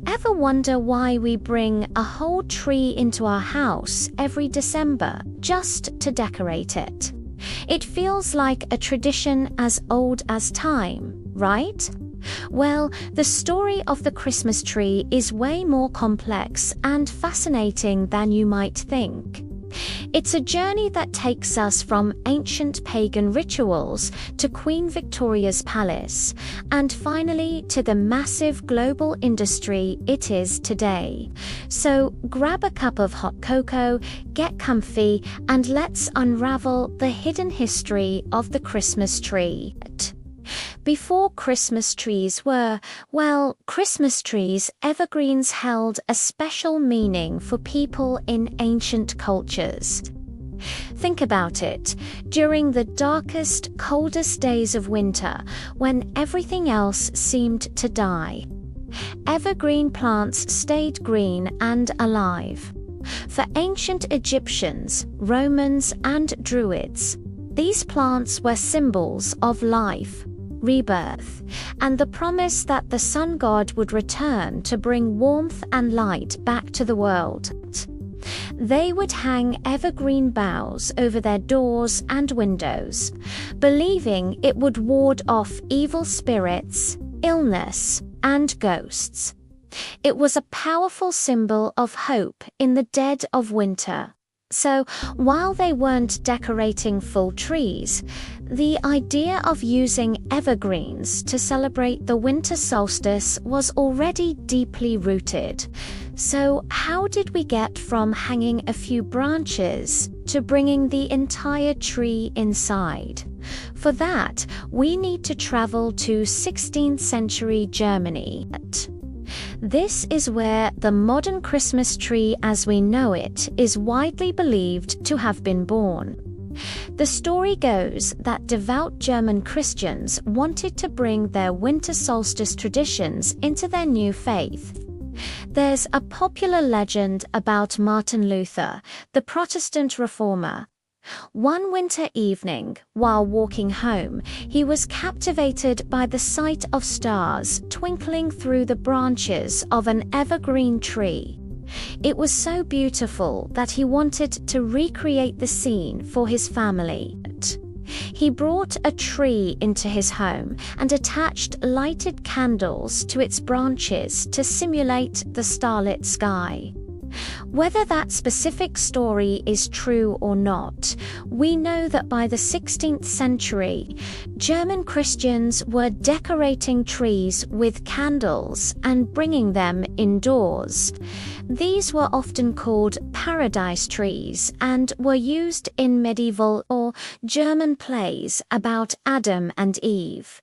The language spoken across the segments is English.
Ever wonder why we bring a whole tree into our house every December just to decorate it? It feels like a tradition as old as time, right? Well, the story of the Christmas tree is way more complex and fascinating than you might think. It's a journey that takes us from ancient pagan rituals to Queen Victoria's palace, and finally to the massive global industry it is today. So grab a cup of hot cocoa, get comfy, and let's unravel the hidden history of the Christmas tree. Before Christmas trees were, well, Christmas trees, evergreens held a special meaning for people in ancient cultures. Think about it. During the darkest, coldest days of winter, when everything else seemed to die, evergreen plants stayed green and alive. For ancient Egyptians, Romans, and Druids, these plants were symbols of life, rebirth, and the promise that the sun god would return to bring warmth and light back to the world. They would hang evergreen boughs over their doors and windows, believing it would ward off evil spirits, illness, and ghosts. It was a powerful symbol of hope in the dead of winter. So, while they weren't decorating full trees, the idea of using evergreens to celebrate the winter solstice was already deeply rooted. So, how did we get from hanging a few branches to bringing the entire tree inside? For that, we need to travel to 16th century Germany. This is where the modern Christmas tree as we know it is widely believed to have been born. The story goes that devout German Christians wanted to bring their winter solstice traditions into their new faith. There's a popular legend about Martin Luther, the Protestant reformer. One winter evening, while walking home, he was captivated by the sight of stars twinkling through the branches of an evergreen tree. It was so beautiful that he wanted to recreate the scene for his family. He brought a tree into his home and attached lighted candles to its branches to simulate the starlit sky. Whether that specific story is true or not, we know that by the 16th century, German Christians were decorating trees with candles and bringing them indoors. These were often called paradise trees and were used in medieval or German plays about Adam and Eve.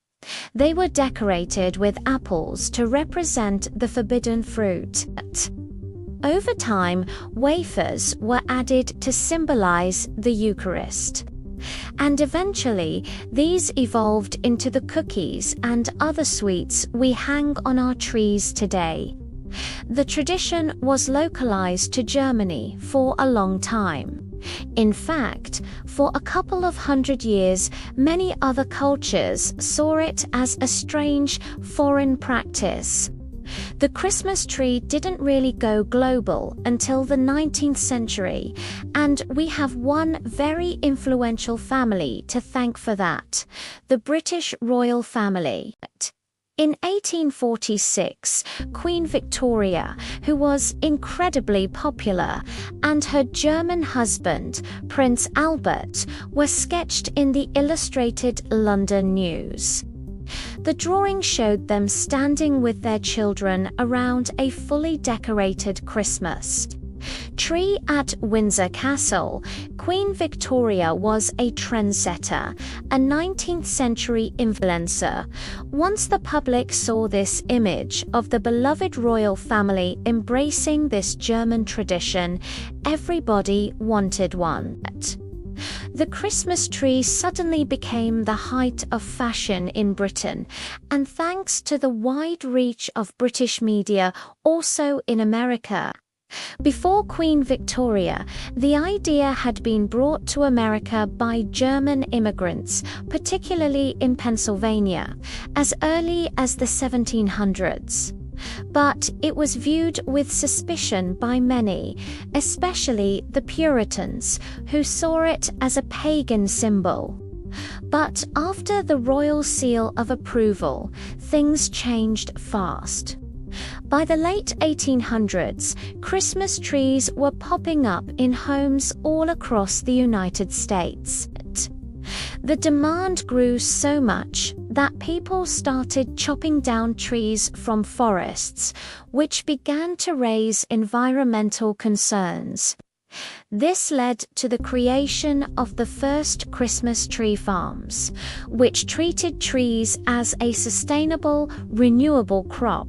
They were decorated with apples to represent the forbidden fruit. Over time, wafers were added to symbolize the Eucharist. And eventually, these evolved into the cookies and other sweets we hang on our trees today. The tradition was localized to Germany for a long time. In fact, for a couple of hundred years, many other cultures saw it as a strange, foreign practice. The Christmas tree didn't really go global until the 19th century, and we have one very influential family to thank for that: the British royal family. In 1846, Queen Victoria, who was incredibly popular, and her German husband, Prince Albert, were sketched in the Illustrated London News. The drawing showed them standing with their children around a fully decorated Christmas tree at Windsor Castle. Queen Victoria was a trendsetter, a 19th century influencer. Once the public saw this image of the beloved royal family embracing this German tradition, everybody wanted one. The Christmas tree suddenly became the height of fashion in Britain, and thanks to the wide reach of British media, also in America. Before Queen Victoria, the idea had been brought to America by German immigrants, particularly in Pennsylvania, as early as the 1700s. But it was viewed with suspicion by many, especially the Puritans, who saw it as a pagan symbol. But after the royal seal of approval, things changed fast. By the late 1800s, Christmas trees were popping up in homes all across the United States. The demand grew so much that people started chopping down trees from forests, which began to raise environmental concerns. This led to the creation of the first Christmas tree farms, which treated trees as a sustainable, renewable crop,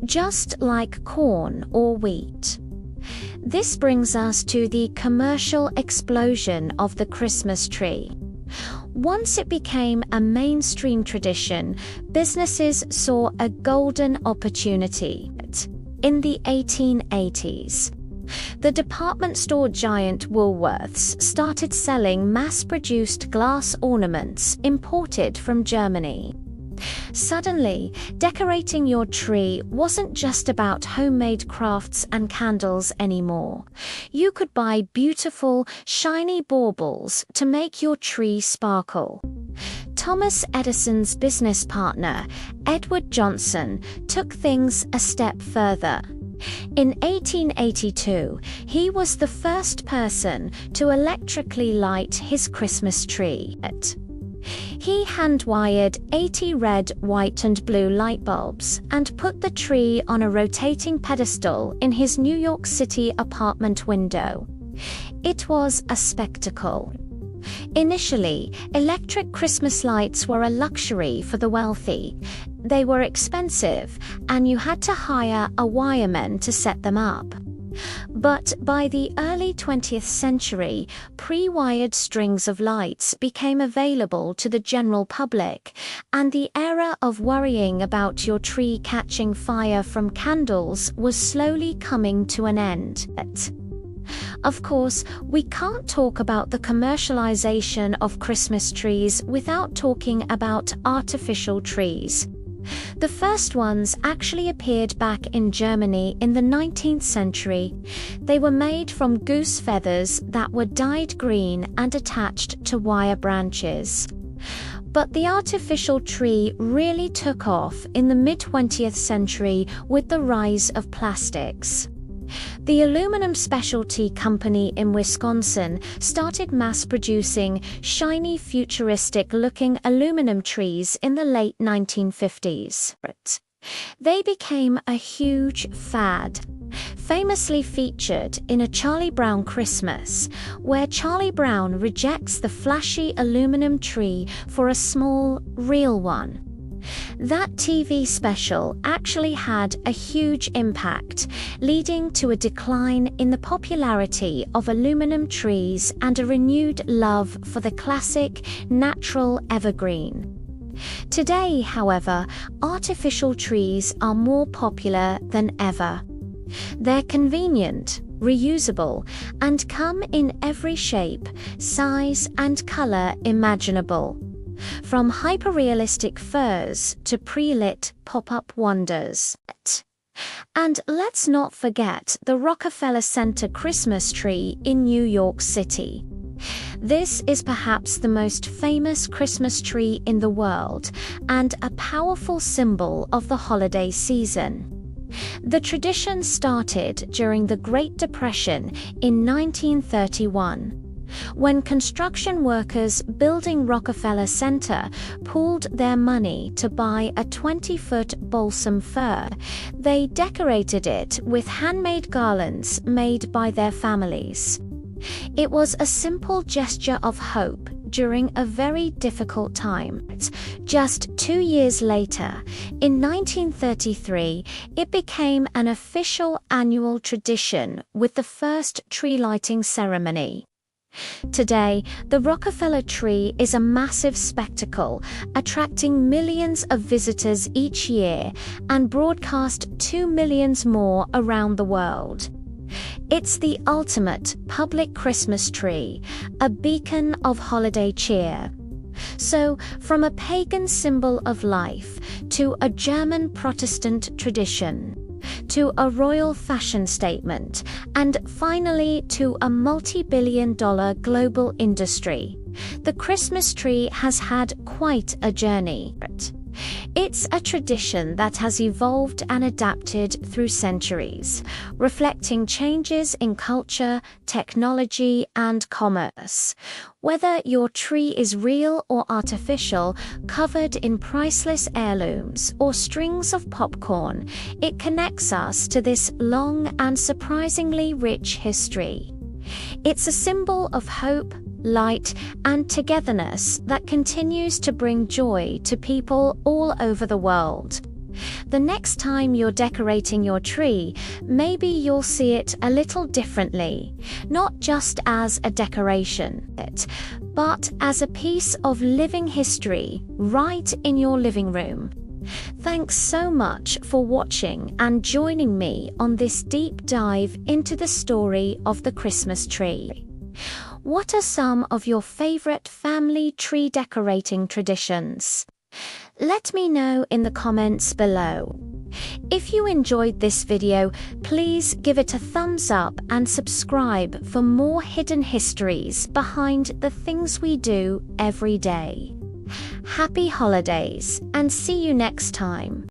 just like corn or wheat. This brings us to the commercial explosion of the Christmas tree. Once it became a mainstream tradition, businesses saw a golden opportunity. In the 1880s, the department store giant Woolworths started selling mass-produced glass ornaments imported from Germany. Suddenly, decorating your tree wasn't just about homemade crafts and candles anymore. You could buy beautiful, shiny baubles to make your tree sparkle. Thomas Edison's business partner, Edward Johnson, took things a step further. In 1882, he was the first person to electrically light his Christmas tree. He hand-wired 80 red, white and blue light bulbs and put the tree on a rotating pedestal in his New York City apartment window. It was a spectacle. Initially, electric Christmas lights were a luxury for the wealthy. They were expensive, and you had to hire a wireman to set them up. But by the early 20th century, pre-wired strings of lights became available to the general public, and the era of worrying about your tree catching fire from candles was slowly coming to an end. Of course, we can't talk about the commercialization of Christmas trees without talking about artificial trees. The first ones actually appeared back in Germany in the 19th century. They were made from goose feathers that were dyed green and attached to wire branches. But the artificial tree really took off in the mid-20th century with the rise of plastics. The aluminum specialty company in Wisconsin started mass-producing shiny, futuristic-looking aluminum trees in the late 1950s. They became a huge fad, famously featured in A Charlie Brown Christmas, where Charlie Brown rejects the flashy aluminum tree for a small, real one. That TV special actually had a huge impact, leading to a decline in the popularity of aluminum trees and a renewed love for the classic, natural evergreen. Today, however, artificial trees are more popular than ever. They're convenient, reusable, and come in every shape, size, and color imaginable. From hyper-realistic firs to pre-lit pop-up wonders. And let's not forget the Rockefeller Center Christmas tree in New York City. This is perhaps the most famous Christmas tree in the world and a powerful symbol of the holiday season. The tradition started during the Great Depression in 1931. When construction workers building Rockefeller Center pooled their money to buy a 20-foot balsam fir, they decorated it with handmade garlands made by their families. It was a simple gesture of hope during a very difficult time. Just 2 years later, in 1933, it became an official annual tradition with the first tree lighting ceremony. Today, the Rockefeller tree is a massive spectacle, attracting millions of visitors each year and broadcast 2 million more around the world. It's the ultimate public Christmas tree, a beacon of holiday cheer. So, from a pagan symbol of life to a German Protestant tradition, to a royal fashion statement, and finally to a multi-billion-dollar global industry, the Christmas tree has had quite a journey. It's a tradition that has evolved and adapted through centuries, reflecting changes in culture, technology, and commerce. Whether your tree is real or artificial, covered in priceless heirlooms or strings of popcorn, it connects us to this long and surprisingly rich history. It's a symbol of hope, light, and togetherness that continues to bring joy to people all over the world. The next time you're decorating your tree, maybe you'll see it a little differently, not just as a decoration, but as a piece of living history right in your living room. Thanks so much for watching and joining me on this deep dive into the story of the Christmas tree. What are some of your favorite family tree decorating traditions? Let me know in the comments below. If you enjoyed this video, please give it a thumbs up and subscribe for more hidden histories behind the things we do every day. Happy holidays, and see you next time.